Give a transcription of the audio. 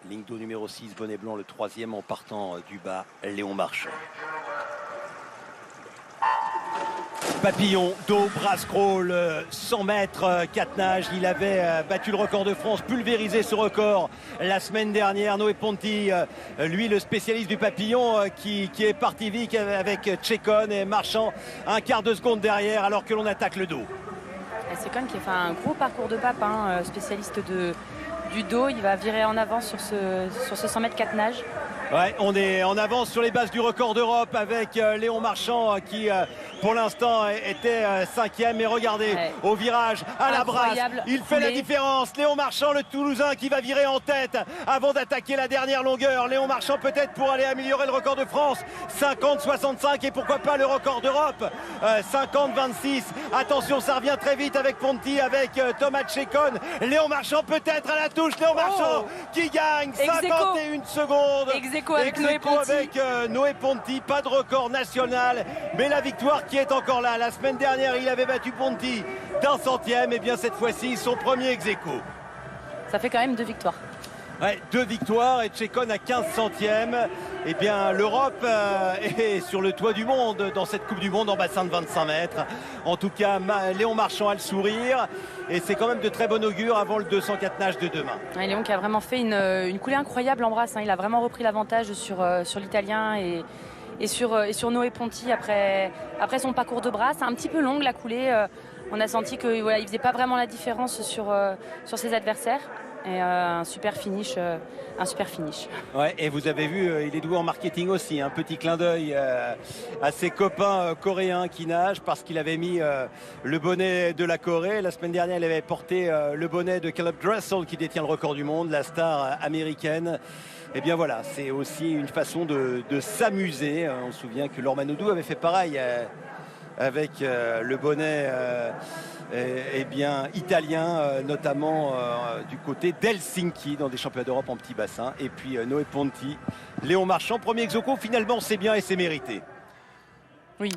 Ligne d'eau numéro 6, bonnet blanc, le troisième en partant du bas, Léon Marchand. Papillon, dos, bras scroll, 100 mètres, 4 nages. Il avait battu le record de France, pulvérisé ce record la semaine dernière. Noé Ponti, lui le spécialiste du papillon, qui est parti vite avec Tchekon et Marchand un quart de seconde derrière alors que l'on attaque le dos. Tchekon qui a fait un gros parcours de pape, spécialiste du dos. Il va virer en avant sur ce 100 mètres 4 nages. Ouais, on est en avance sur les bases du record d'Europe avec Léon Marchand qui pour l'instant était cinquième. Mais regardez, au virage, à la brasse, il fait la différence. Léon Marchand, le Toulousain, qui va virer en tête avant d'attaquer la dernière longueur. Léon Marchand peut-être pour aller améliorer le record de France, 50-65 et pourquoi pas le record d'Europe, 50-26. Attention, ça revient très vite avec Ponti, avec Thomas Tchekon. Léon Marchand peut-être à la touche. Léon Marchand qui gagne 51 secondes. Avec Noé Ponti. Avec Noé Ponti, pas de record national, mais la victoire qui est encore là. La semaine dernière, il avait battu Ponti d'un centième, et bien cette fois-ci, son premier ex-aequo. Ça fait quand même 2 victoires. Ouais, 2 victoires et Tchekon à 15 centièmes. Eh bien, l'Europe est sur le toit du monde dans cette Coupe du Monde en bassin de 25 mètres. En tout cas, Léon Marchand a le sourire et c'est quand même de très bon augure avant le 204 nages de demain. Ouais, Léon qui a vraiment fait une coulée incroyable en brasse. Il a vraiment repris l'avantage sur l'Italien et sur Noé Ponti après son parcours de brasse. Un petit peu longue la coulée. On a senti qu'il ne faisait pas vraiment la différence sur ses adversaires. Et un super finish. Ouais, et vous avez vu, il est doué en marketing aussi. Un petit clin d'œil à ses copains coréens qui nagent parce qu'il avait mis le bonnet de la Corée. La semaine dernière, il avait porté le bonnet de Caleb Dressel qui détient le record du monde, la star américaine. Et bien voilà, c'est aussi une façon de s'amuser. On se souvient que Laure Manodou avait fait pareil avec le bonnet italien, notamment du côté d'Helsinki dans des championnats d'Europe en petit bassin. Et puis Noé Ponti, Léon Marchand, premier ex-aequo, finalement c'est bien et c'est mérité. Oui.